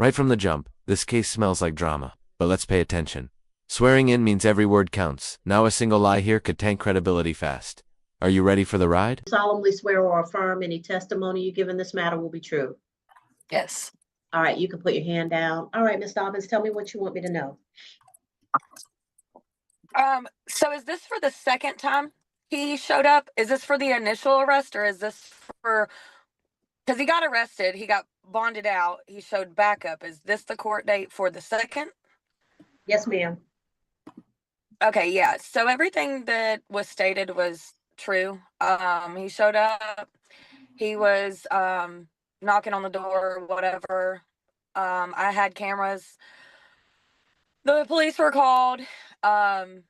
Right from the jump, this case smells like drama. But let's pay attention. Swearing in means every word counts. Now a single lie here could tank credibility fast. Are you ready for the ride? Solemnly swear or affirm any testimony you give in this matter will be true. Yes. All right, you can put your hand down. All right, Ms. Dobbins, tell me what you want me to know. So is this for the second time he showed up? Is this for the initial arrest, or is this for, because he got arrested, he got bonded out, he showed backup. Is this the court date for the second? Yes, ma'am. Okay, yeah. So everything that was stated was true. He showed up, he was knocking on the door, whatever. I had cameras. The police were called. And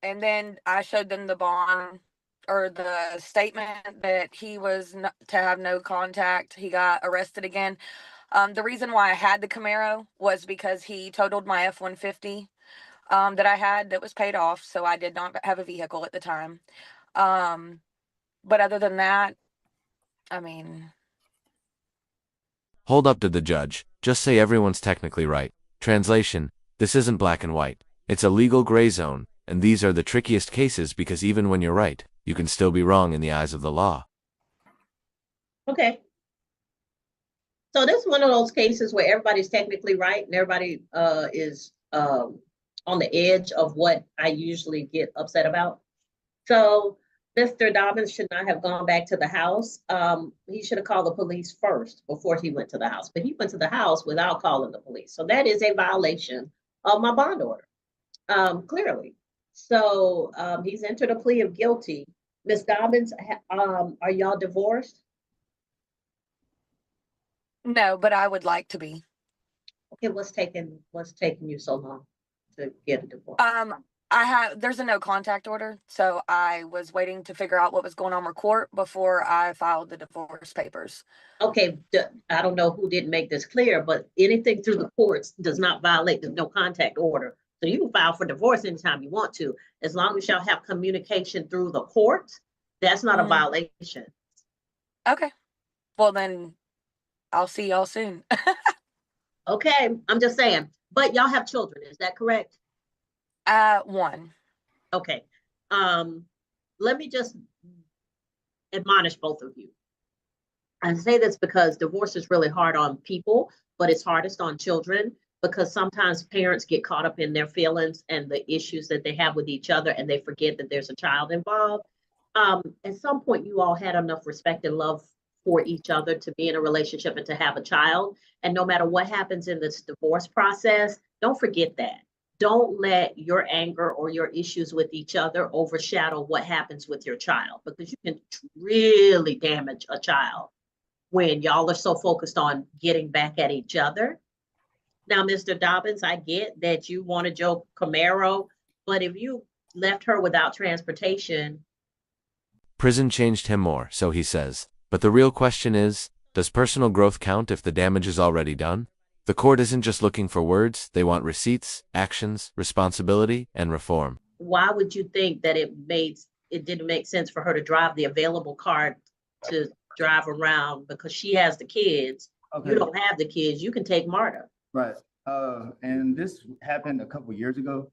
then I showed them the bond or the statement that he was to have no contact. He got arrested again. The reason why I had the Camaro was because he totaled my F-150 that I had that was paid off. So I did not have a vehicle at the time. But other than that, I mean. Hold up to the judge. Just say everyone's technically right. Translation, this isn't black and white. It's a legal gray zone, and these are the trickiest cases because even when you're right, you can still be wrong in the eyes of the law. Okay. So this is one of those cases where everybody's technically right and everybody is on the edge of what I usually get upset about. So Mr. Dobbins should not have gone back to the house. He should have called the police first before he went to the house, but he went to the house without calling the police. So that is a violation of my bond order, clearly. So he's entered a plea of guilty. Ms. Dobbins, are y'all divorced? No, but I would like to be. Okay, what's taking you so long to get a divorce? There's a no contact order, so I was waiting to figure out what was going on with court before I filed the divorce papers. Okay, I don't know who didn't make this clear, but anything through the courts does not violate the no contact order. So you can file for divorce anytime you want to, as long as y'all have communication through the courts. That's not a violation. Okay, well then I'll see y'all soon. Okay, I'm just saying, but y'all have children, is that correct? One. Okay. Let me just admonish both of you. I say this because divorce is really hard on people, but it's hardest on children because sometimes parents get caught up in their feelings and the issues that they have with each other, and they forget that there's a child involved. At some point, you all had enough respect and love for each other to be in a relationship and to have a child. And no matter what happens in this divorce process, don't forget that. Don't let your anger or your issues with each other overshadow what happens with your child, because you can really damage a child when y'all are so focused on getting back at each other. Now, Mr. Dobbins, I get that you wanted your Camaro, but if you left her without transportation. Prison changed him more, so he says. But the real question is, does personal growth count if the damage is already done? The court isn't just looking for words, they want receipts, actions, responsibility, and reform. Why would you think that it didn't make sense for her to drive the available car to drive around because she has the kids? Okay. You don't have the kids, you can take Marta. Right. And this happened a couple years ago.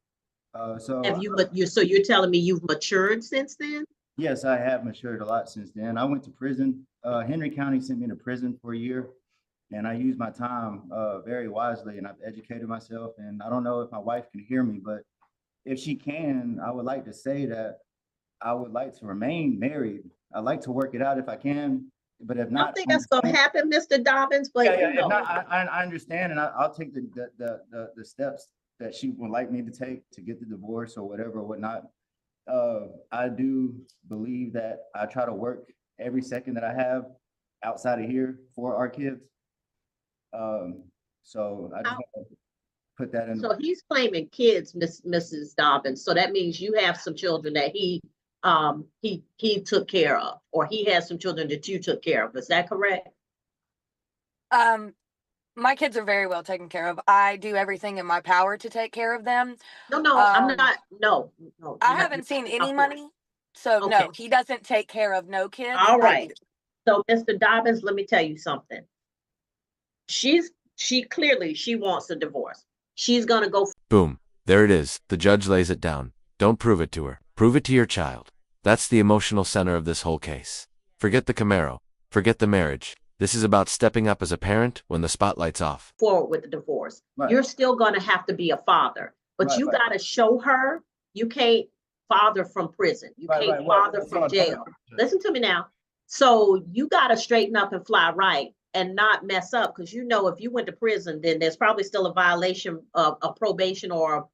So you're telling me you've matured since then? Yes, I have matured a lot since then. I went to prison. Henry County sent me to prison for a year, and I used my time very wisely, and I've educated myself. And I don't know if my wife can hear me, but if she can, I would like to say that I would like to remain married. I'd like to work it out if I can, but if not, I don't think that's going to happen, Mr. Dobbins. But yeah, if not, I understand, and I'll take the steps that she would like me to take to get the divorce or whatever or whatnot. I do believe that I try to work every second that I have outside of here for our kids. So I just want to put that in. So he's claiming kids, Mrs. Dobbins. So that means you have some children that he took care of, or he has some children that you took care of. Is that correct? My kids are very well taken care of. I do everything in my power to take care of them. No, I'm not. No. I haven't seen any money. So okay. No, he doesn't take care of no kids. All right. So Mr. Dobbins, let me tell you something. She's She wants a divorce. She's going to go. Boom. There it is. The judge lays it down. Don't prove it to her. Prove it to your child. That's the emotional center of this whole case. Forget the Camaro. Forget the marriage. This is about stepping up as a parent when the spotlight's off. Forward with the divorce. Right. You're still going to have to be a father, but Right, you right. got to show her you can't father from prison. You Right, can't right. father That's from all I'm jail. saying. Listen to me now. So you got to straighten up and fly right and not mess up, because you know if you went to prison, then there's probably still a violation of a probation or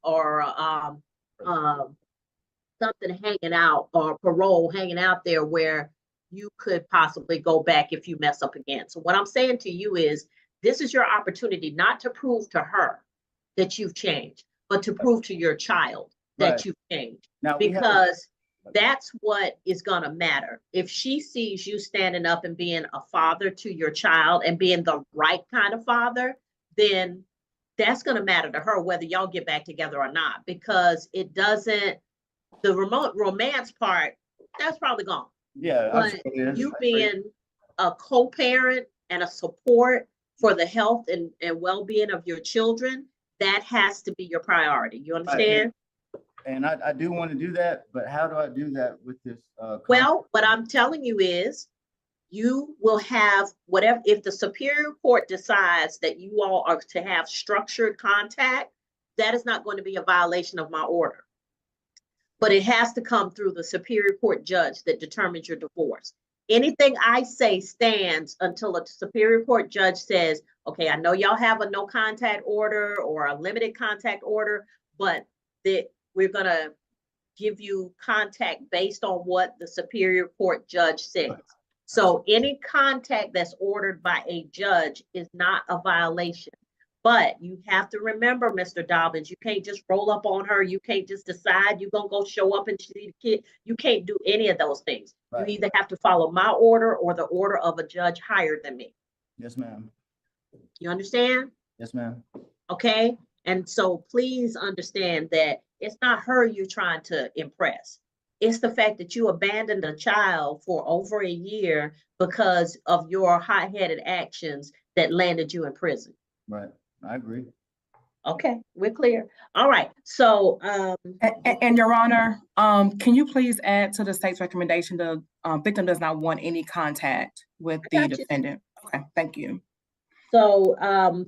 something hanging out, or parole hanging out there, where you could possibly go back if you mess up again. So what I'm saying to you is, this is your opportunity not to prove to her that you've changed, but to prove to your child that Right. you've changed. Now, we have- Because that's what is going to matter. If she sees you standing up and being a father to your child and being the right kind of father, then that's going to matter to her whether y'all get back together or not, because it doesn't, the remote romance part, that's probably gone. Yeah, But absolutely. you being a co-parent and a support for the health and well-being of your children, that has to be your priority. You understand? And I do want to do that, but how do I do that with this? Well, what I'm telling you is, you will have whatever, if the Superior Court decides that you all are to have structured contact, that is not going to be a violation of my order. But it has to come through the Superior Court judge that determines your divorce. Anything I say stands until a Superior Court judge says, okay, I know y'all have a no contact order or a limited contact order, but we're going to give you contact based on what the Superior Court judge says. So any contact that's ordered by a judge is not a violation. But you have to remember, Mr. Dobbins, you can't just roll up on her. You can't just decide you're going to go show up and see the kid. You can't do any of those things. Right. You either have to follow my order or the order of a judge higher than me. Yes, ma'am. You understand? Yes, ma'am. Okay. And so please understand that it's not her you're trying to impress. It's the fact that you abandoned a child for over a year because of your hot-headed actions that landed you in prison. Right. I agree. Okay, we're clear. All right. So And Your Honor, can you please add to the state's recommendation, the victim does not want any contact with the got you. defendant? Okay, thank you. So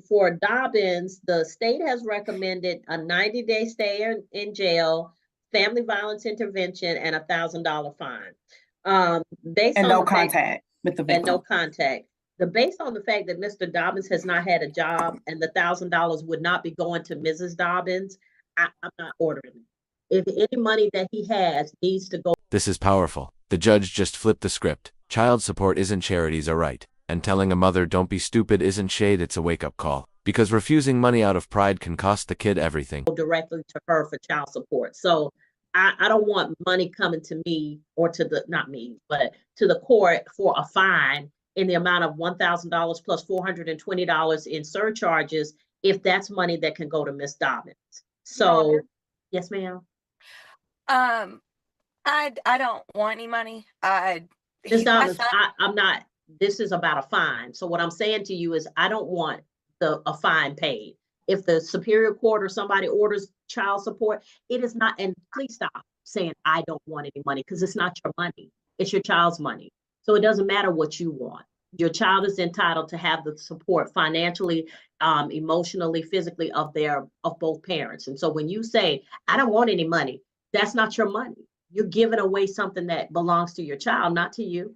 for Dobbins, the state has recommended a 90-day stay in jail, family violence intervention, and $1,000 fine. Based And on no the fact- contact with the and victim. no contact. Based on the fact that Mr. Dobbins has not had a job and the $1,000 would not be going to Mrs. Dobbins, I'm not ordering it. If any money that he has needs to go. This is powerful. The judge just flipped the script. Child support isn't charities, a right. And telling a mother don't be stupid isn't shade, it's a wake-up call. Because refusing money out of pride can cost the kid everything. Directly to her for child support. So I don't want money coming to me or to the, not me, but to the court for a fine in the amount of $1,000 plus $420 in surcharges, if that's money that can go to Miss Dobbins. So, Your yes, ma'am. I don't want any money. Miss Dobbins, I'm not, this is about a fine. So what I'm saying to you is I don't want a fine paid. If the Superior Court or somebody orders child support, it is not, and please stop saying I don't want any money, because it's not your money. It's your child's money. So it doesn't matter what you want. Your child is entitled to have the support financially, emotionally, physically of both parents. And so when you say, I don't want any money, that's not your money. You're giving away something that belongs to your child, not to you.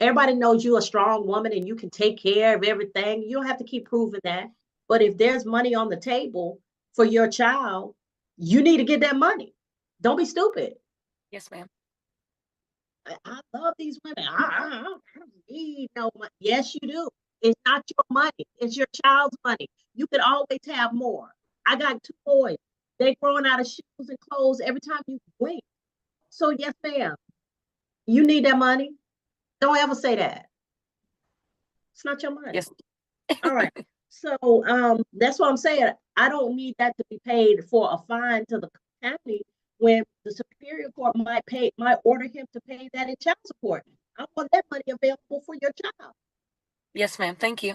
Everybody knows you're a strong woman and you can take care of everything. You don't have to keep proving that. But if there's money on the table for your child, you need to get that money. Don't be stupid. Yes, ma'am. I love these women. I don't need no money. Yes, you do. It's not your money. It's your child's money. You could always have more. I got 2 boys. They growing out of shoes and clothes every time you blink. So yes, ma'am. You need that money. Don't ever say that. It's not your money. Yes. All right. So that's what I'm saying. I don't need that to be paid for a fine to the county when the Superior Court might order him to pay that in child support. I want that money available for your child. Yes, ma'am. Thank you.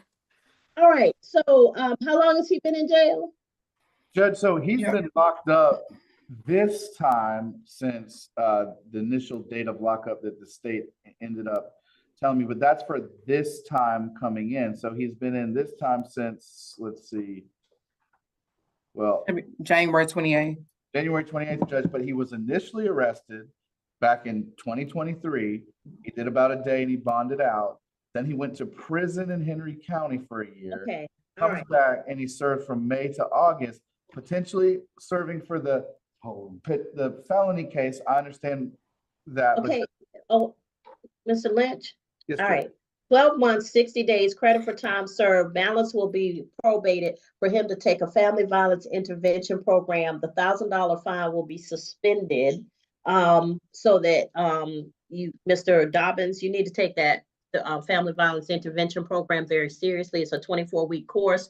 All right, so, how long has he been in jail? Judge, so he's been locked up this time since the initial date of lockup that the state ended up telling me, but that's for this time coming in. So he's been in this time since, let's see, well, January 28th. January 28th, Judge, but he was initially arrested back in 2023. He did about a day and he bonded out. Then he went to prison in Henry County for a year. Okay, all Comes right. back and he served from May to August, potentially serving for the felony case. I understand that. Okay, oh, Mr. Lynch? Yes, All Judge. right, 12 months, 60 days, credit for time served, balance will be probated for him to take a family violence intervention program. The $1,000 fine will be suspended. So that, you, Mr. Dobbins, you need to take that, the family violence intervention program very seriously. It's a 24-week course.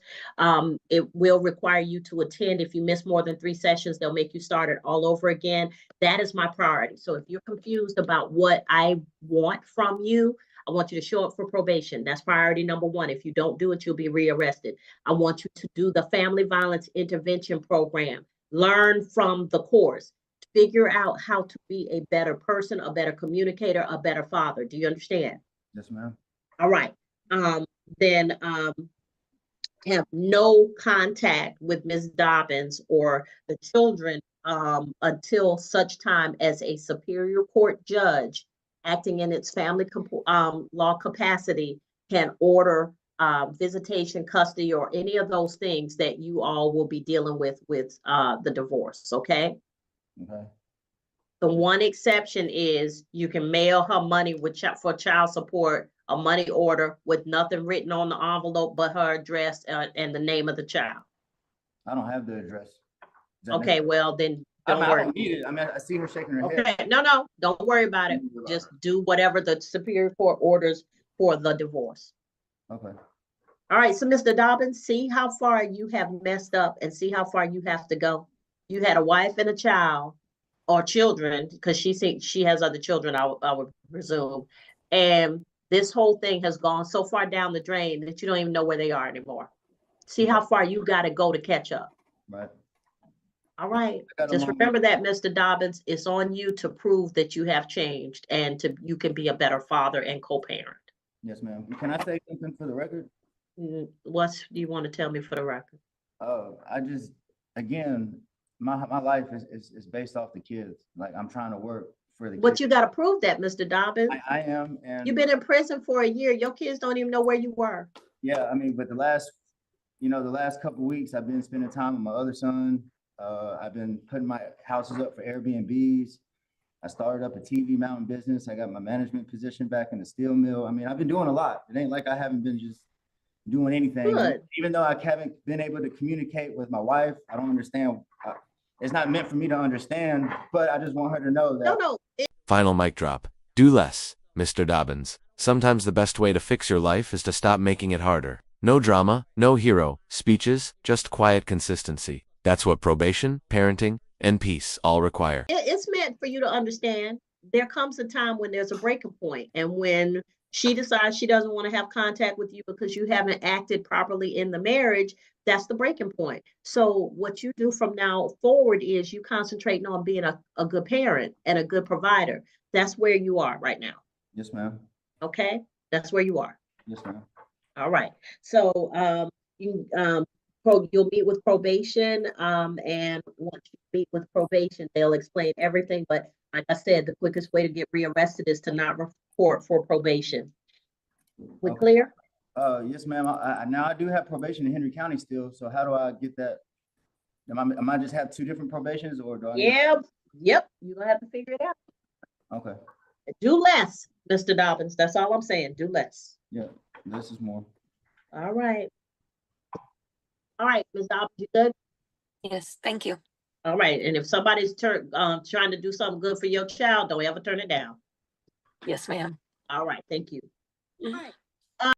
It will require you to attend. If you miss more than 3 sessions, they'll make you start it all over again. That is my priority. So if you're confused about what I want from you, I want you to show up for probation. That's priority number 1. If you don't do it, you'll be rearrested. I want you to do the family violence intervention program. Learn from the course. Figure out how to be a better person, a better communicator, a better father. Do you understand? Yes, ma'am. All right. Then have no contact with Ms. Dobbins or the children until such time as a superior court judge acting in its family law capacity can order visitation, custody, or any of those things that you all will be dealing with the divorce, okay? Okay. The one exception is you can mail her money for child support, a money order with nothing written on the envelope but her address and the name of the child. I don't have the address. Is that Okay, necessary? well then, I don't mean, I worry. don't need it. I mean, I see her shaking her head. Okay, no, don't worry about it. Just do whatever the Superior Court orders for the divorce. Okay. All right, so Mr. Dobbins, see how far you have messed up and see how far you have to go. You had a wife and a child, or children, because she has other children, I would presume. And this whole thing has gone so far down the drain that you don't even know where they are anymore. See how far you got to go to catch up. Right. All right, I got a just long- remember that, Mr. Dobbins, it's on you to prove that you have changed and you can be a better father and co-parent. Yes, ma'am. Can I say something for the record? What do you want to tell me for the record? I just, again, my life is based off the kids. Like, I'm trying to work for the But kids. you got to prove that, Mr. Dobbins. I am, and You've been in prison for a year. Your kids don't even know where you were. yeah, I mean, but the last couple of weeks, I've been spending time with my other son. I've been putting my houses up for Airbnbs. I started up a TV mountain business. I got my management position back in the steel mill. I mean, I've been doing a lot. It ain't like I haven't been just doing anything. Good. Even though I haven't been able to communicate with my wife, I don't understand. It's not meant for me to understand, but I just want her to know that. No. Final mic drop. Do less, Mr. Dobbins. Sometimes the best way to fix your life is to stop making it harder. No drama, no hero speeches, just quiet consistency. That's what probation, parenting, and peace all require. It's meant for you to understand. There comes a time when there's a breaking point, and when she decides she doesn't want to have contact with you because you haven't acted properly in the marriage, that's the breaking point. So what you do from now forward is you concentrating on being a good parent and a good provider. That's where you are right now. Yes, ma'am. Okay, that's where you are. Yes, ma'am. All right. So you'll meet with probation, and once you meet with probation, they'll explain everything. But like I said, the quickest way to get rearrested is to not report for probation. We Okay. clear? Yes, ma'am. Now I do have probation in Henry County still. So how do I get that? Am I just have 2 different probations, or do I? Yep. You're gonna have to figure it out. Okay. Do less, Mr. Dobbins. That's all I'm saying. Do less. Yeah, this is more. All right. All right, Ms. Dobbins, you good? Yes, thank you. All right. And if somebody's trying to do something good for your child, don't ever turn it down. Yes, ma'am. All right. Thank you. Mhm. All right.